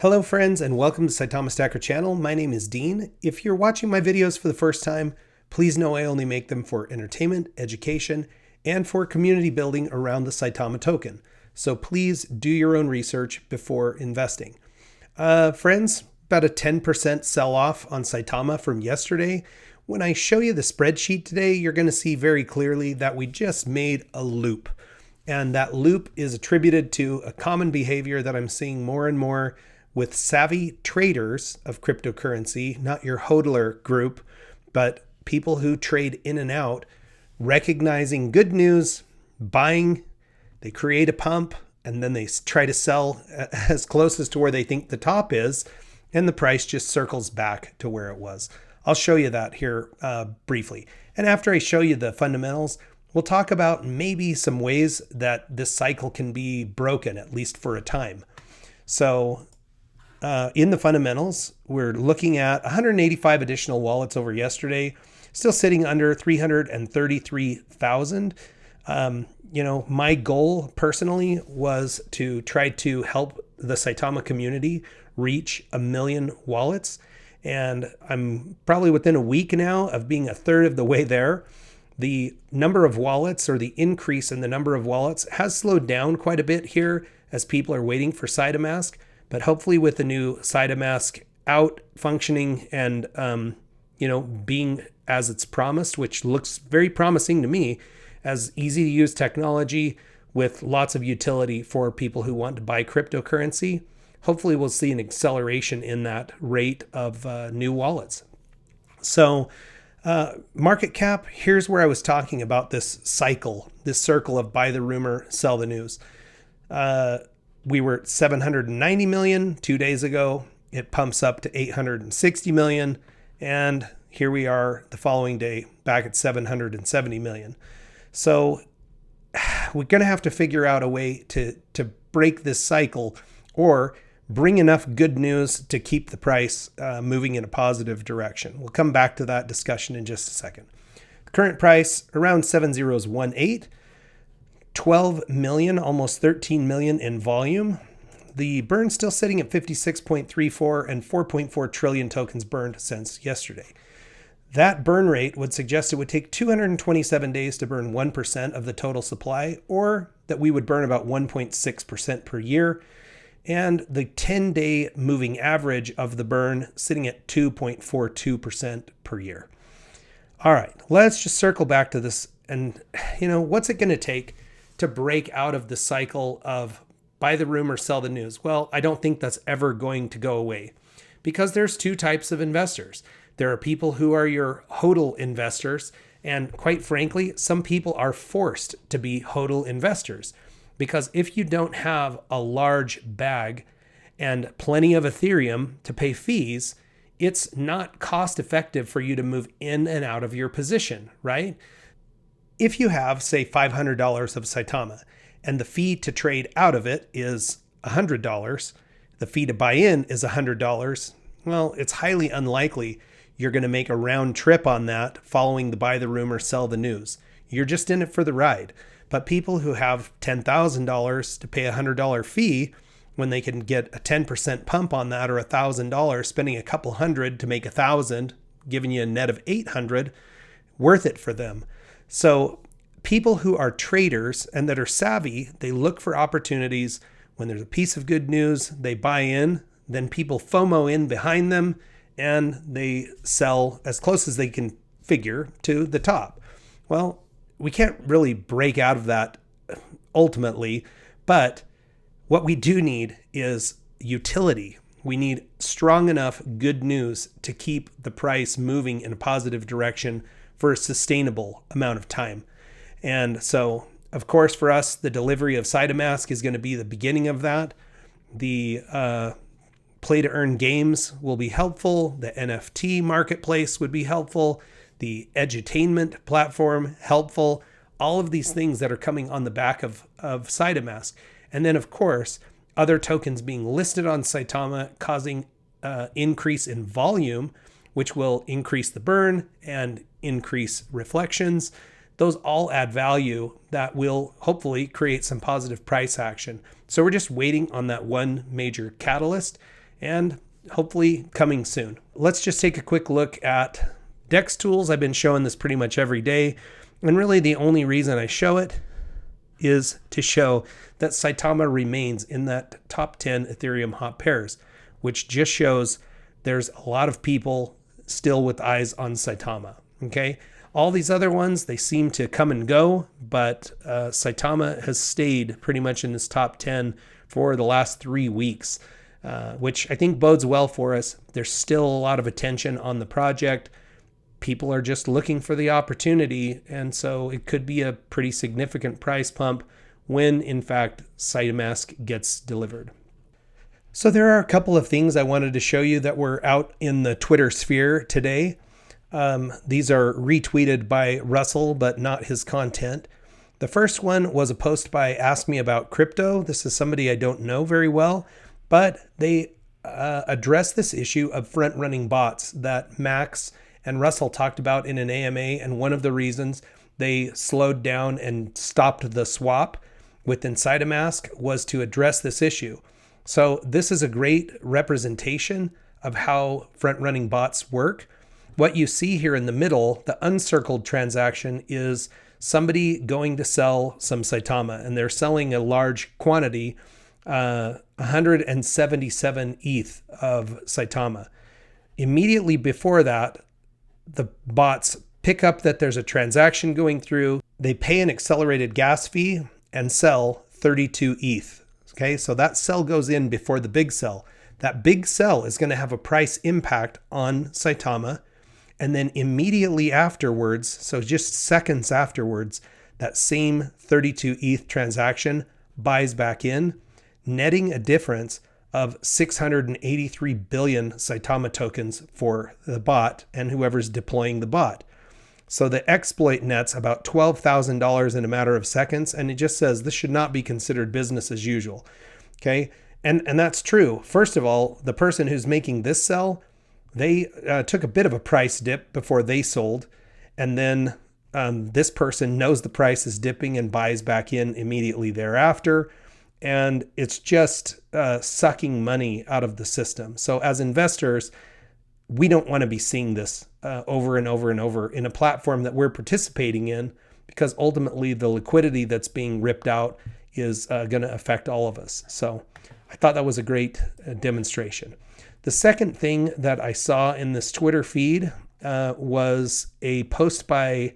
Hello friends and welcome to Saitama Stacker channel. My name is Dean. If you're watching my videos for the first time, please know I only make them for entertainment, education, and for community building around the Saitama token. So please do your own research before investing. Friends, about a 10% sell-off on Saitama from yesterday. When I show you the spreadsheet today, you're going to see very clearly that we just made a loop. And that loop is attributed to a common behavior that I'm seeing more and more with savvy traders of cryptocurrency, not your hodler group, but people who trade in and out, recognizing good news, buying, they create a pump, and then they try to sell as close as to where they think the top is, and the price just circles back to where it was. I'll show you that here briefly. And after I show you the fundamentals, we'll talk about maybe some ways that this cycle can be broken, at least for a time. So in the fundamentals, we're looking at 185 additional wallets over yesterday, still sitting under 333,000. My goal personally was to try to help the Saitama community reach 1 million wallets. And I'm probably within a week now of being a third of the way there. The number of wallets, or the increase in the number of wallets, has slowed down quite a bit here as people are waiting for Saitamask. But hopefully with the new Saitamask out functioning and, being as it's promised, which looks very promising to me, as easy to use technology with lots of utility for people who want to buy cryptocurrency, hopefully we'll see an acceleration in that rate of new wallets. So market cap, here's where I was talking about this cycle, this circle of buy the rumor, sell the news. We were at 790 million 2 days ago. It pumps up to 860 million. And here we are the following day back at 770 million. So we're going to have to figure out a way to break this cycle or bring enough good news to keep the price moving in a positive direction. We'll come back to that discussion in just a second. The current price around 7018. 12 million, almost 13 million in volume. The burn still sitting at 56.34 and 4.4 trillion tokens burned since yesterday. That burn rate would suggest it would take 227 days to burn 1% of the total supply, or that we would burn about 1.6% per year. And the 10-day moving average of the burn sitting at 2.42% per year. All right, let's just circle back to this. And, what's it going to take to break out of the cycle of buy the rumor, sell the news? Well, I don't think that's ever going to go away, because there's two types of investors. There are people who are your hodl investors, and quite frankly, some people are forced to be hodl investors, because if you don't have a large bag and plenty of Ethereum to pay fees, it's not cost effective for you to move in and out of your position, right? If you have, say, $500 of Saitama and the fee to trade out of it is $100, the fee to buy in is $100, well, it's highly unlikely you're going to make a round trip on that following the buy the rumor, sell the news. You're just in it for the ride. But people who have $10,000 to pay a $100 fee when they can get a 10% pump on that, or $1,000, spending a couple hundred to make $1,000, giving you a net of $800, worth it for them. So people who are traders and that are savvy, they look for opportunities. When there's a piece of good news, they buy in, then people FOMO in behind them, and they sell as close as they can figure to the top. Well, we can't really break out of that ultimately, but what we do need is utility. We need strong enough good news to keep the price moving in a positive direction for a sustainable amount of time. And so, of course, for us, the delivery of Saitamask is going to be the beginning of that. The play to earn games will be helpful. The NFT marketplace would be helpful. The edutainment platform, helpful. All of these things that are coming on the back of Saitamask. And then, of course, other tokens being listed on Saitama causing increase in volume, which will increase the burn and increase reflections. Those all add value that will hopefully create some positive price action. So we're just waiting on that one major catalyst. and hopefully coming soon. Let's just take a quick look at DEX Tools. I've been showing this pretty much every day, and really the only reason I show it is to show that Saitama remains in that top 10 Ethereum hot pairs, which just shows there's a lot of people still with eyes on Saitama. Okay, all these other ones, they seem to come and go, but Saitama has stayed pretty much in this top 10 for the last 3 weeks, which I think bodes well for us. There's still a lot of attention on the project. People are just looking for the opportunity, and so it could be a pretty significant price pump when, in fact, Saitamask gets delivered. So there are a couple of things I wanted to show you that were out in the Twitter sphere today. These are retweeted by Russell, but not his content. The first one was a post by Ask Me About Crypto. This is somebody I don't know very well, but they address this issue of front-running bots that Max and Russell talked about in an AMA, and one of the reasons they slowed down and stopped the swap within Saitamask was to address this issue. So this is a great representation of how front-running bots work. What you see here in the middle, the uncircled transaction, is somebody going to sell some Saitama, and they're selling a large quantity, 177 ETH of Saitama. Immediately before that, the bots pick up that there's a transaction going through. They pay an accelerated gas fee and sell 32 ETH. Okay, so that sell goes in before the big sell. That big sell is going to have a price impact on Saitama. And then immediately afterwards, so just seconds afterwards, that same 32 ETH transaction buys back in, netting a difference of 683 billion Saitama tokens for the bot and whoever's deploying the bot. So the exploit nets about $12,000 in a matter of seconds, and it just says this should not be considered business as usual. Okay, and that's true. First of all, the person who's making this sell, they took a bit of a price dip before they sold, and then this person knows the price is dipping and buys back in immediately thereafter. And it's just sucking money out of the system. So as investors, we don't want to be seeing this over and over and over in a platform that we're participating in, because ultimately the liquidity that's being ripped out is going to affect all of us. So I thought that was a great demonstration. The second thing that I saw in this Twitter feed was a post by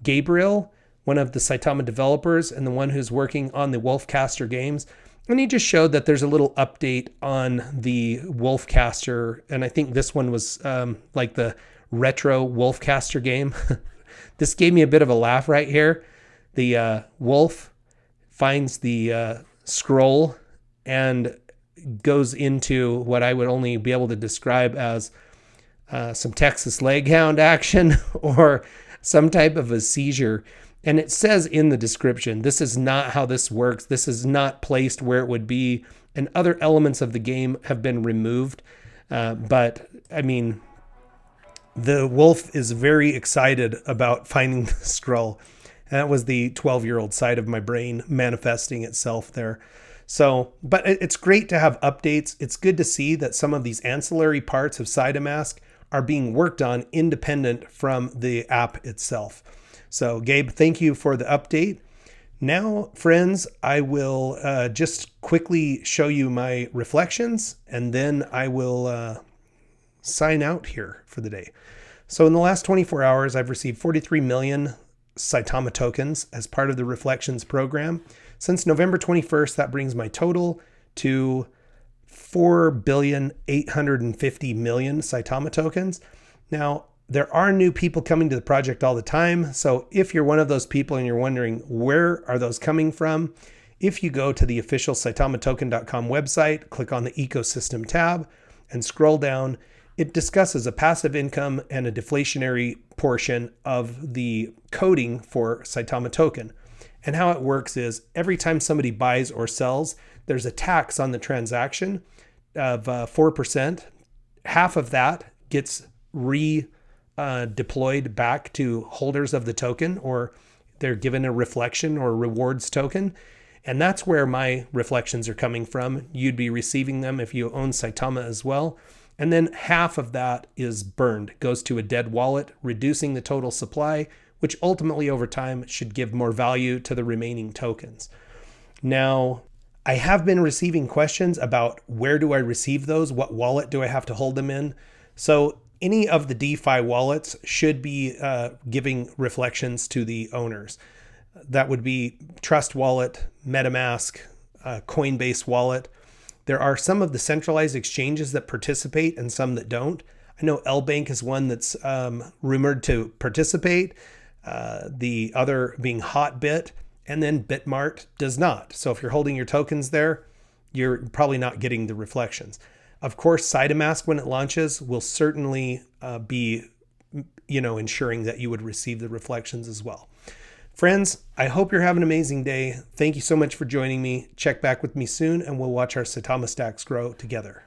Gabriel, one of the Saitama developers and the one who's working on the Wolfcaster games. And he just showed that there's a little update on the Wolfcaster. And I think this one was like the retro Wolfcaster game. This gave me a bit of a laugh right here. The wolf finds the scroll and goes into what I would only be able to describe as some Texas Leghound action or some type of a seizure. And it says in the description, this is not how this works. This is not placed where it would be. And other elements of the game have been removed. But I mean, the wolf is very excited about finding the scroll. And that was the 12-year-old side of my brain manifesting itself there. So, but it's great to have updates. It's good to see that some of these ancillary parts of Saitamask are being worked on independent from the app itself. So, Gabe, thank you for the update. Now, friends, I will just quickly show you my reflections, and then I will sign out here for the day. So in the last 24 hours, I've received 43 million Saitama tokens as part of the Reflections program. Since November 21st, that brings my total to 4,850,000,000 Saitama tokens. Now, there are new people coming to the project all the time. So if you're one of those people and you're wondering where are those coming from, if you go to the official SaitamaToken.com website, click on the ecosystem tab and scroll down, it discusses a passive income and a deflationary portion of the coding for Saitama token. And how it works is every time somebody buys or sells, there's a tax on the transaction of 4%. Half of that gets deployed back to holders of the token, or they're given a reflection or rewards token. And that's where my reflections are coming from. You'd be receiving them if you own Saitama as well. And then half of that is burned, goes to a dead wallet, reducing the total supply, which ultimately over time should give more value to the remaining tokens. Now, I have been receiving questions about where do I receive those? What wallet do I have to hold them in? So any of the DeFi wallets should be giving reflections to the owners. That would be Trust Wallet, MetaMask, Coinbase Wallet. There are some of the centralized exchanges that participate and some that don't. I know LBank is one that's rumored to participate, the other being Hotbit, and then Bitmart does not. So if you're holding your tokens there, you're probably not getting the reflections. Of course, Saitamask, when it launches, will certainly be, ensuring that you would receive the reflections as well. Friends, I hope you're having an amazing day. Thank you so much for joining me. Check back with me soon, and we'll watch our Saitama stacks grow together.